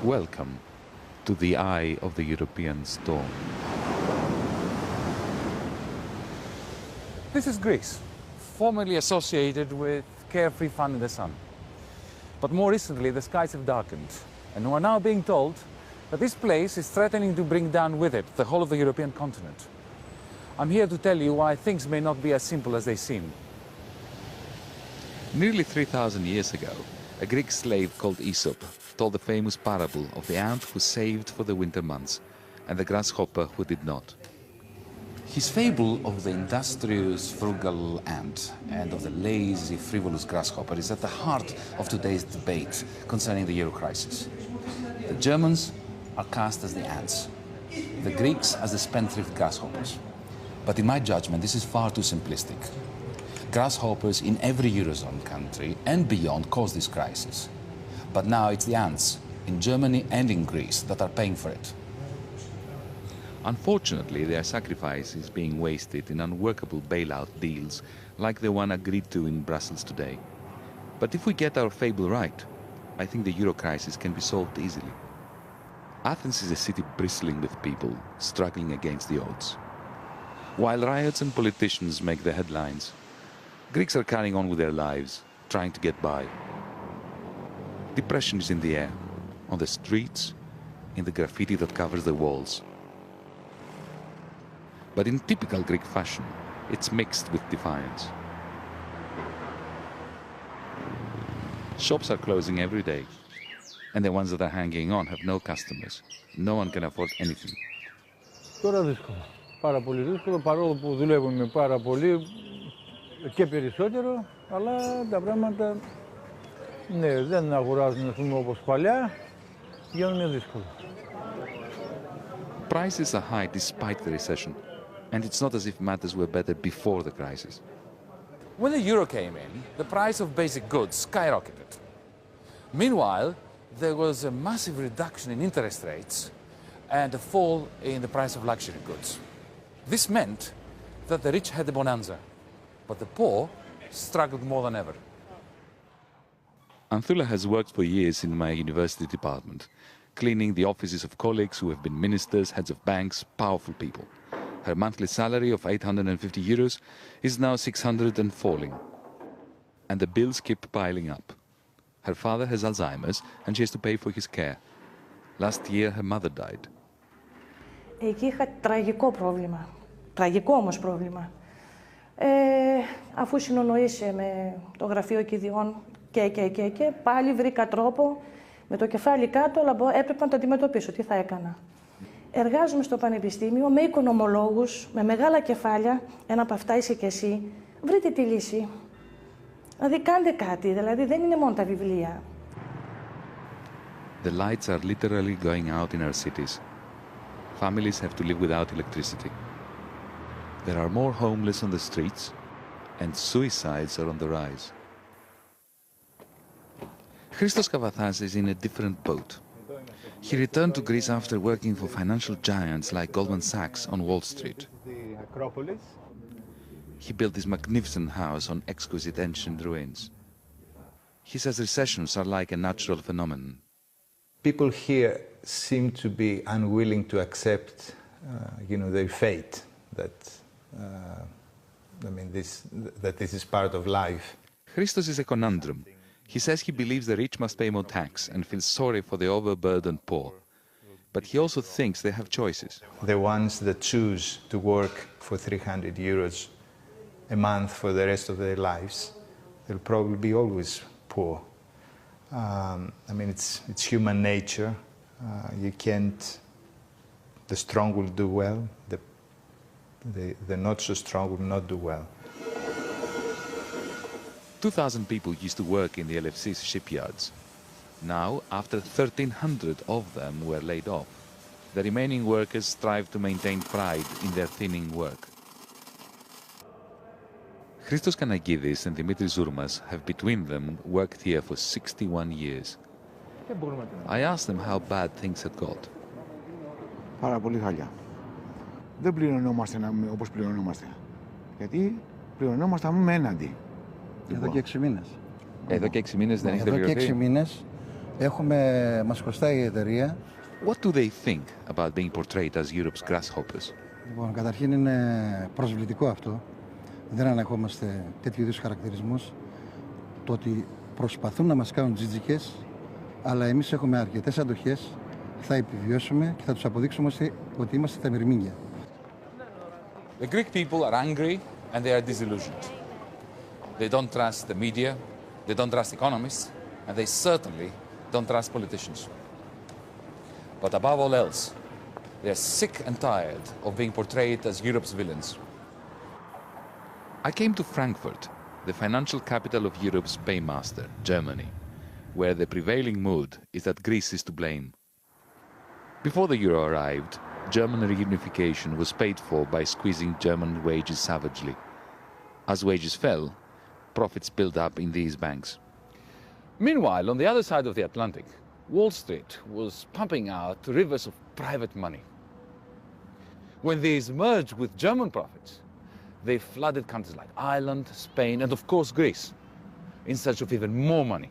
Welcome to the eye of the European storm. This is Greece, formerly associated with carefree fun in the sun. But more recently, the skies have darkened, and we are now being told that this place is threatening to bring down with it the whole of the European continent. I'm here to tell you why things may not be as simple as they seem. Nearly 3,000 years ago, a Greek slave called Aesop told the famous parable of the ant who saved for the winter months and the grasshopper who did not. His fable of the industrious, frugal ant and of the lazy, frivolous grasshopper is at the heart of today's debate concerning the euro crisis. The Germans are cast as the ants, the Greeks as the spendthrift grasshoppers. But in my judgment, this is far too simplistic. Grasshoppers in every Eurozone country and beyond caused this crisis. But now it's the ants in Germany and in Greece that are paying for it. Unfortunately, their sacrifice is being wasted in unworkable bailout deals like the one agreed to in Brussels today. But if we get our fable right, I think the euro crisis can be solved easily. Athens is a city bristling with people struggling against the odds. While riots and politicians make the headlines, Greeks are carrying on with their lives, trying to get by. Depression is in the air, on the streets, in the graffiti that covers the walls. But in typical Greek fashion, it's mixed with defiance. Shops are closing every day, and the ones that are hanging on have no customers. No one can afford anything. Τώρα δύσκολο. Πάρα πολύ δύσκολο, παρόλο που δουλεύουμε πάρα πολύ και περισσότερο, αλλά τα πράγματα ναι, δεν αγοράζουν όπως παλιά, γίνουν δύσκολο. Prices are high despite the recession, and it's not as if matters were better before the crisis. When the euro came in, the price of basic goods skyrocketed. Meanwhile, there was a massive reduction in interest rates and a fall in the price of luxury goods. This meant that the rich had a bonanza, but the poor struggled more than ever. Anthula has worked for years in my university department, cleaning the offices of colleagues who have been ministers, heads of banks, powerful people. Her monthly salary of 850 euros is now 600 and falling. And the bills keep piling up. Her father has Alzheimer's and she has to pay for his care. Last year her mother died. Εκεί είχα τραγικό πρόβλημα. Τραγικό όμως πρόβλημα. Αφού συνονοήσε με το γραφείο κηδιών και πάλι βρήκα τρόπο με το κεφάλι κάτω, αλλά έπρεπε να το αντιμετωπίσω. Τι θα έκανα. Εργάζομαι στο πανεπιστήμιο με οικονομολόγους, με μεγάλα κεφάλια, ένα από αυτά είσαι και εσύ. Βρείτε τη λύση. Δηλαδή κάντε κάτι, δηλαδή δεν είναι μόνο τα βιβλία. The lights are literally going out in our cities. Families have to live without electricity. There are more homeless on the streets, and suicides are on the rise. Christos Kavathas is in a different boat. He returned to Greece after working for financial giants like Goldman Sachs on Wall Street. He built this magnificent house on exquisite ancient ruins. He says recessions are like a natural phenomenon. People here seem to be unwilling to accept, their fate. That this is part of life. Christos is a conundrum. He says he believes the rich must pay more tax and feels sorry for the overburdened poor. But he also thinks they have choices. The ones that choose to work for 300 euros a month for the rest of their lives, they'll probably be always poor. It's human nature. The strong will do well, the not so strong will not do well. 2,000 people used to work in the LFC's shipyards. Now, after 1,300 of them were laid off, the remaining workers strive to maintain pride in their thinning work. Christos Kanagidis and Dimitris Zourmas have between them worked here for 61 years. I asked them how bad things had got. Πάρα πολύ χάλια. Δεν πληρωνόμαστε όπως πληρωνόμαστε. Γιατί πληρωνόμαστε με έναντι. Εδώ και 6 μήνες. Εδώ και 6 μήνες δεν έχετε πληρωθεί. Εδώ και 6 μήνες Μας χρωστάει η εταιρεία. What do they think about being portrayed as Europe's grasshoppers? Λοιπόν, καταρχήν είναι προσβλητικό αυτό. Δεν ανεχόμαστε τέτοιου είδους χαρακτηρισμούς. Το ότι προσπαθούν να μας κάνουν τζιτζικές, αλλά εμείς έχουμε αρκετές αντοχές, θα επιβιώσουμε και θα τους αποδείξουμε ότι είμαστε τα μυρμήγκια. The Greek people are angry and they are disillusioned. They don't trust the media, they don't trust economists, and they certainly don't trust politicians. But above all else, they are sick and tired of being portrayed as Europe's villains. I came to Frankfurt, the financial capital of Europe's paymaster, Germany, where the prevailing mood is that Greece is to blame. Before the euro arrived, German reunification was paid for by squeezing German wages savagely. As wages fell, profits built up in these banks. Meanwhile, on the other side of the Atlantic, Wall Street was pumping out rivers of private money. When these merged with German profits, they flooded countries like Ireland, Spain, and of course Greece, in search of even more money.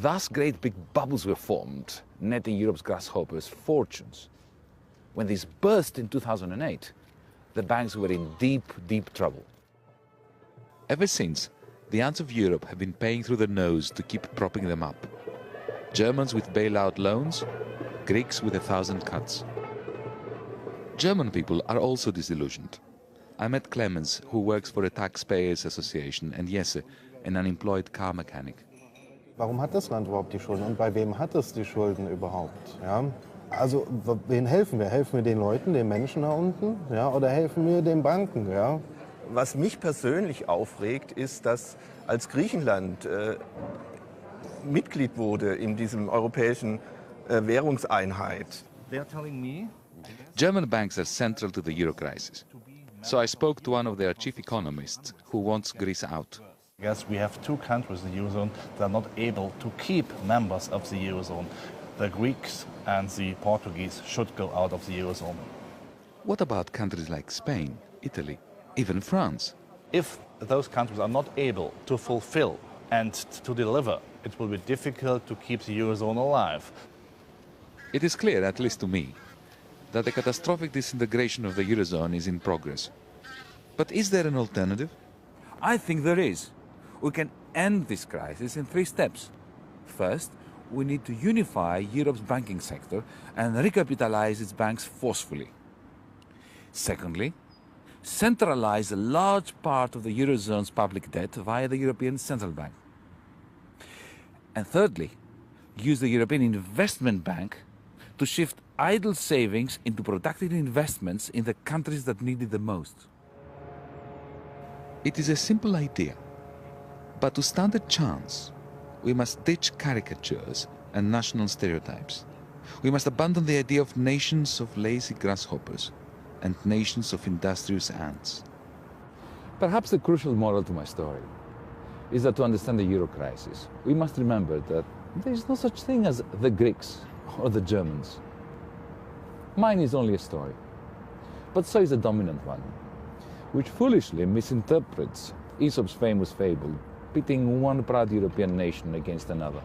Thus, great big bubbles were formed, netting Europe's grasshoppers fortunes. When these burst in 2008, the banks were in deep, deep trouble. Ever since, the ants of Europe have been paying through the nose to keep propping them up. Germans with bailout loans, Greeks with 1,000 cuts. German people are also disillusioned. I met Clemens, who works for a taxpayers association, and Jesse, an unemployed car mechanic. Warum hat das Land überhaupt die Schulden und bei wem hat es die Schulden überhaupt? Ja? Also wen helfen wir? Helfen wir den Leuten, den Menschen da unten, ja? Oder helfen wir den Banken? Ja? Was mich persönlich aufregt, ist, dass als Griechenland Mitglied wurde in diesem europäischen Währungseinheit. German banks are central to the euro crisis. So I spoke to one of their chief economists who wants Greece out. Yes, we have two countries in the Eurozone that are not able to keep members of the Eurozone. The Greeks and the Portuguese should go out of the Eurozone. What about countries like Spain, Italy, even France? If those countries are not able to fulfill and to deliver, it will be difficult to keep the Eurozone alive. It is clear, at least to me, that the catastrophic disintegration of the Eurozone is in progress. But is there an alternative? I think there is. We can end this crisis in 3 steps. First, we need to unify Europe's banking sector and recapitalize its banks forcefully. Secondly, centralize a large part of the Eurozone's public debt via the European Central Bank. And thirdly, use the European Investment Bank to shift idle savings into productive investments in the countries that need it the most. It is a simple idea, but to stand a chance, we must ditch caricatures and national stereotypes. We must abandon the idea of nations of lazy grasshoppers and nations of industrious ants. Perhaps the crucial moral to my story is that to understand the euro crisis, we must remember that there is no such thing as the Greeks or the Germans. Mine is only a story, but so is a dominant one, which foolishly misinterprets Aesop's famous fable, pitting one proud European nation against another.